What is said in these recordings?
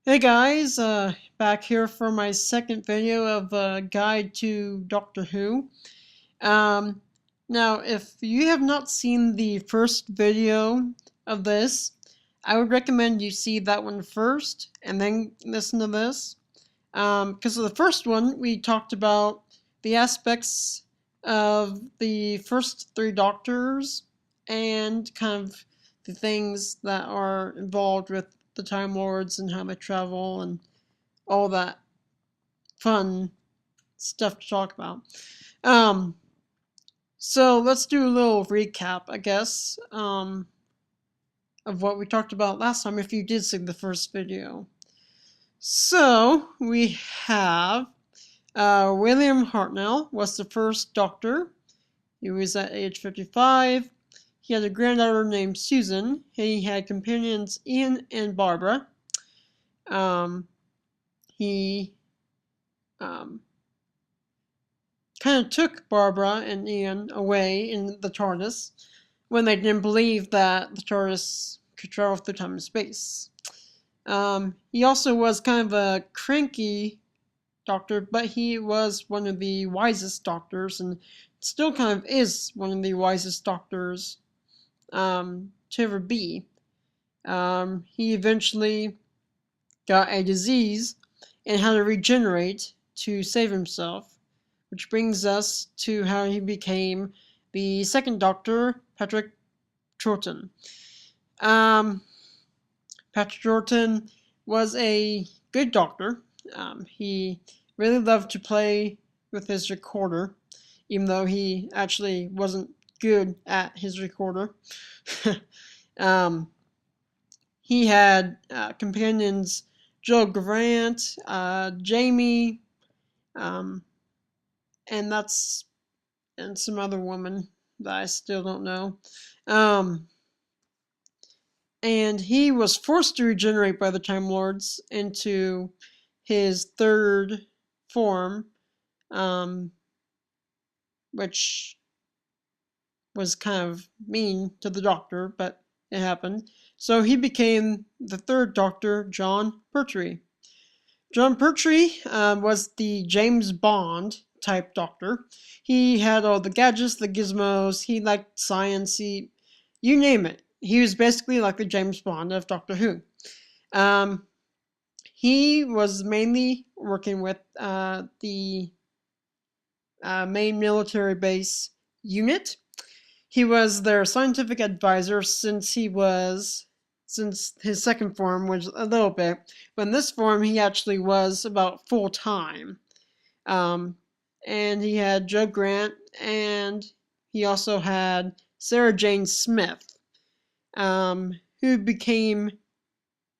Hey guys, back here for my second video of Guide to Doctor Who. Um, Now, if you have not seen the first video of this, I would recommend you see that one first and then listen to this. Because of the first one, we talked about the aspects of the first three Doctors and kind of the things that are involved with the Time Lords and how they travel and all that fun stuff to talk about. Um, so let's do a little recap, I guess, of what we talked about last time if you did see the first video. So we have William Hartnell was the first Doctor. He was at age 55. He had a granddaughter named Susan. He had companions Ian and Barbara. He kind of took Barbara and Ian away in the TARDIS when they didn't believe that the TARDIS could travel through time and space. He also was kind of a cranky Doctor, but he was one of the wisest Doctors and still kind of is one of the wisest Doctors to ever be. He eventually got a disease and had to regenerate to save himself, which brings us to how he became the second Doctor, Patrick Troughton. Patrick Troughton was a good Doctor. He really loved to play with his recorder, even though he actually wasn't good at his recorder. He had companions Joe Grant, Jamie, and some other woman that I still don't know. And he was forced to regenerate by the Time Lords into his third form, which was kind of mean to the Doctor, but it happened. So he became the third Doctor, John Pertwee. John Pertwee was the James Bond type Doctor. He had all the gadgets, the gizmos, he liked science, you name it. He was basically like the James Bond of Doctor Who. He was mainly working with the main military base unit. He was their scientific advisor since his second form was a little bit, but in this form he actually was about full time. And he had Joe Grant, and he also had Sarah Jane Smith, who became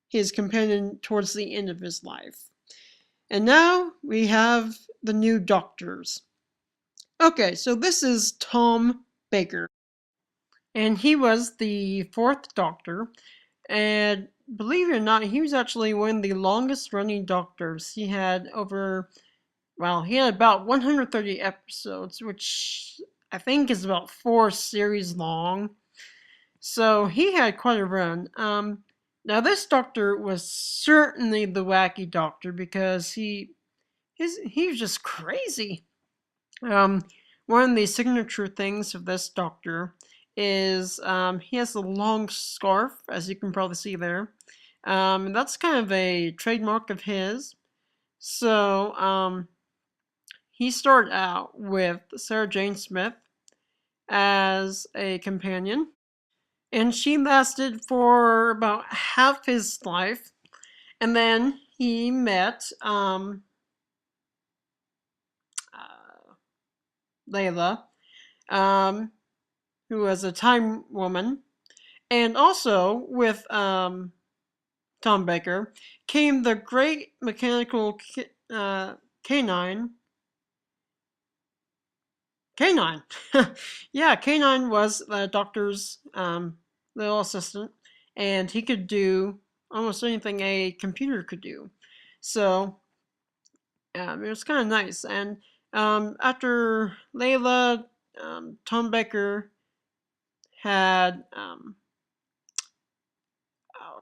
his companion towards the end of his life. And now we have the new Doctors. Okay, so this is Tom Baker, and he was the fourth Doctor, and believe it or not, he was actually one of the longest running Doctors. He had about 130 episodes, which I think is about 4 series long. So he had quite a run. Now this Doctor was certainly the wacky Doctor because he was just crazy. One of the signature things of this Doctor is he has a long scarf, as you can probably see there. That's kind of a trademark of his. So he started out with Sarah Jane Smith as a companion, and she lasted for about half his life. And then he met Layla, who was a time woman, and also with Tom Baker came the great mechanical canine. Canine, yeah, Canine was the Doctor's little assistant, and he could do almost anything a computer could do. So it was kind of nice. And after Layla, Tom Baker had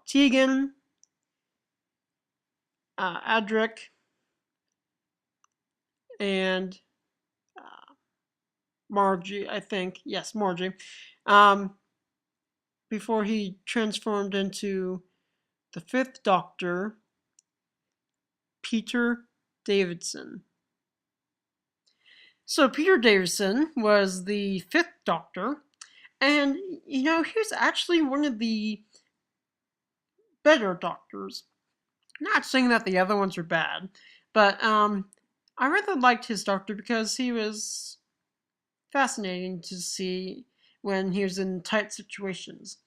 Tegan, Adric and Margie, I think. Yes, Margie. Um, before he transformed into the Fifth Doctor, Peter Davison. So Peter Davison was the Fifth Doctor, and he was actually one of the better Doctors. Not saying that the other ones are bad, but I rather liked his Doctor because he was fascinating to see when he was in tight situations.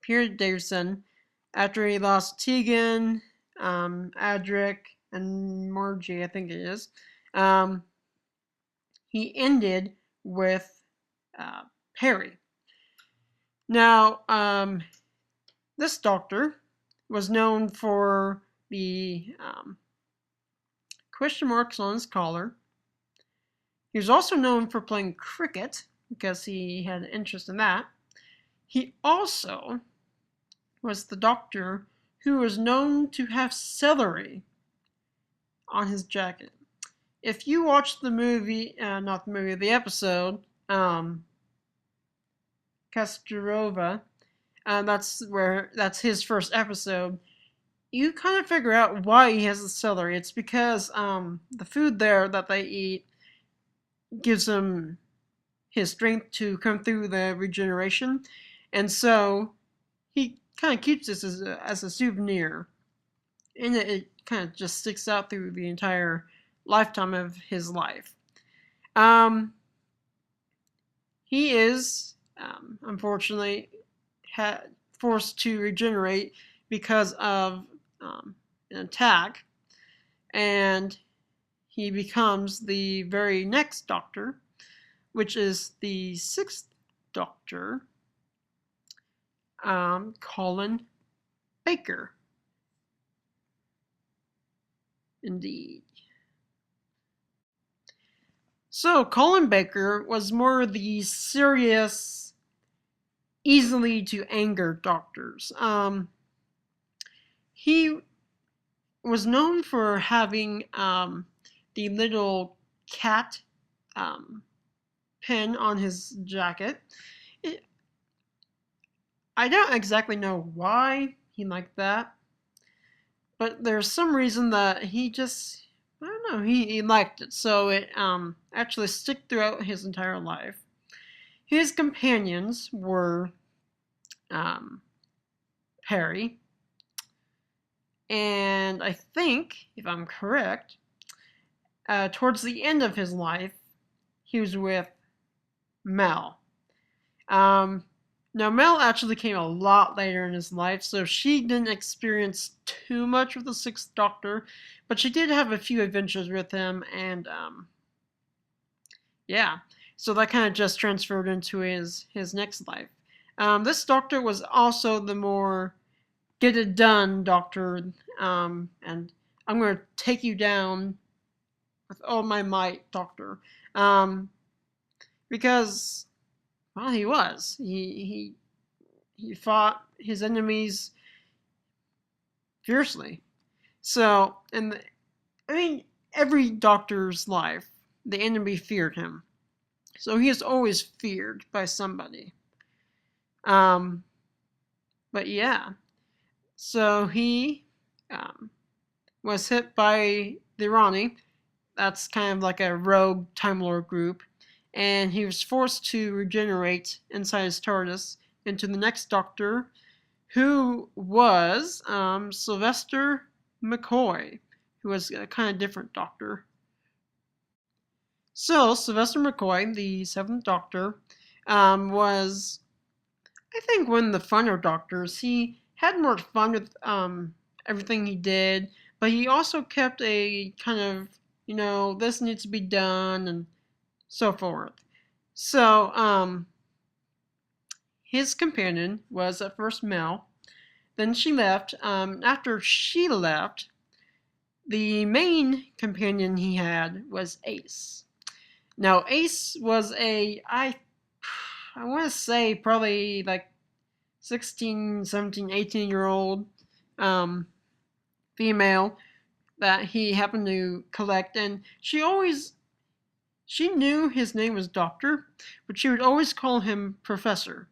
Peter Davison, after he lost Tegan, Adric, and Margie, I think it is, he ended with Perry. Now, this Doctor was known for the question marks on his collar. He was also known for playing cricket because he had an interest in that. He also was the Doctor who was known to have celery on his jacket. If you watch the movie, not the movie, the episode, Kasturova, that's his first episode, you kind of figure out why he has the celery. It's because the food there that they eat gives him his strength to come through the regeneration, and so he kind of keeps this as a souvenir, and it kind of just sticks out through the entire lifetime of his life. He is, unfortunately, forced to regenerate because of an attack, and he becomes the very next Doctor, which is the Sixth Doctor, Colin Baker. Indeed. So, Colin Baker was more the serious, easily to anger doctors. He was known for having the little cat pin on his jacket. I don't exactly know why he liked that, but there's some reason that he just, I don't know, he liked it, so it actually stuck throughout his entire life. His companions were Perry, and I think, if I'm correct, towards the end of his life, he was with Mel. Now, Mel actually came a lot later in his life, so she didn't experience too much with the Sixth Doctor, but she did have a few adventures with him, and yeah, so that kind of just transferred into his next life. This Doctor was also the more get it done Doctor, and I'm going to take you down with all my might Doctor, because, well, he was. He fought his enemies fiercely. So, I mean, every Doctor's life, the enemy feared him. So he is always feared by somebody. But yeah, so he was hit by the Irani. That's kind of like a rogue Time Lord group. And he was forced to regenerate inside his TARDIS into the next Doctor, who was Sylvester McCoy, who was a kind of different Doctor. So, Sylvester McCoy, the Seventh Doctor, was, I think, one of the funner Doctors. He had more fun with everything he did, but he also kept a kind of, this needs to be done, and so forth. So, his companion was at first Mel. Then she left. After she left, the main companion he had was Ace. Now, Ace was I want to say probably like 16, 17, 18-year-old female that he happened to collect, and she knew his name was Doctor, but she would always call him Professor.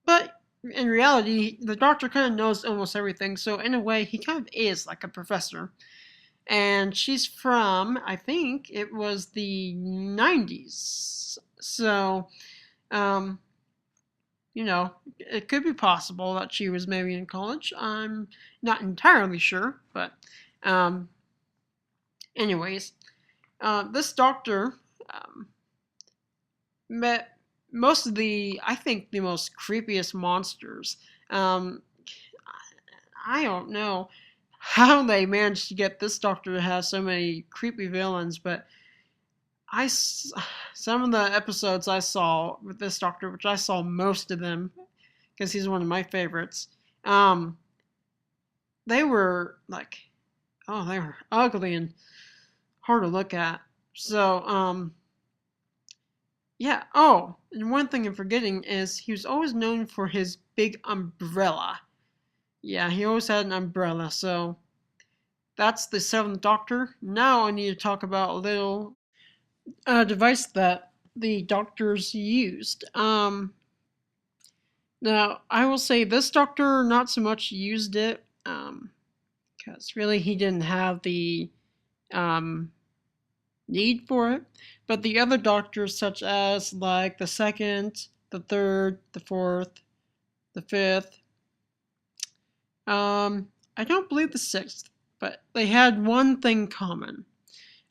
But in reality, the Doctor kind of knows almost everything, so in a way, he kind of is like a professor. And she's from, I think it was the 90s. So, um, it could be possible that she was maybe in college. I'm not entirely sure, but um, anyways, this doctor met most of I think, the most creepiest monsters. Um, I don't know how they managed to get this doctor to have so many creepy villains, but some of the episodes I saw with this doctor, which I saw most of them because he's one of my favorites, they were like, oh, they were ugly and hard to look at. So, yeah. Oh, and one thing I'm forgetting is he was always known for his big umbrella. Yeah, he always had an umbrella. So that's the Seventh Doctor. Now I need to talk about a little device that the doctors used. Now I will say this doctor not so much used it, because really he didn't have the um, need for it. But the other doctors, such as like the second, the third, the fourth, the fifth, I don't believe the sixth, but they had one thing common: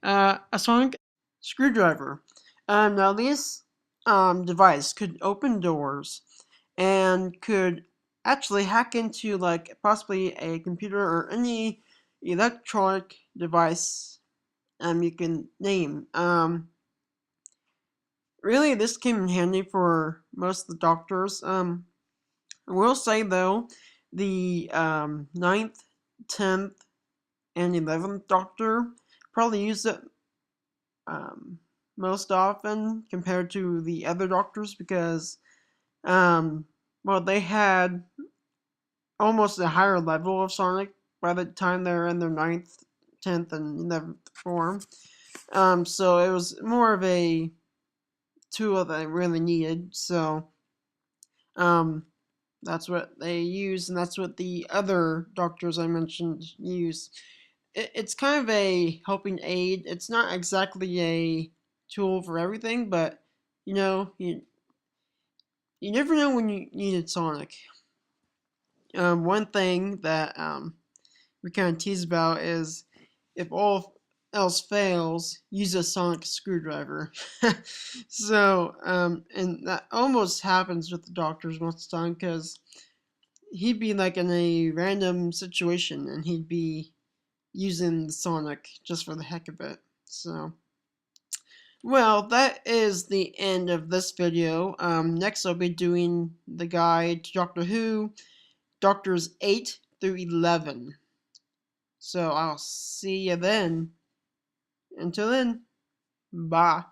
a sonic screwdriver. Now this device could open doors and could actually hack into like possibly a computer or any electronic device you can name. Really, this came in handy for most of the doctors. I will say though, the 9th, 10th, and 11th Doctor probably use it most often compared to the other Doctors because, well, they had almost a higher level of Sonic by the time they're in their 9th, 10th, and 11th form. So it was more of a tool that they really needed. So, that's what they use, and that's what the other doctors I mentioned use. It's kind of a helping aid. It's not exactly a tool for everything, but you never know when you needed Sonic. One thing that we kind of tease about is if all else fails, use a sonic screwdriver. So, and that almost happens with the doctors most of the time because he'd be like in a random situation and he'd be using the sonic just for the heck of it. So, well, that is the end of this video. Next I'll be doing the guide to Doctor Who, Doctors 8 through 11. So I'll see you then. Until then, bye.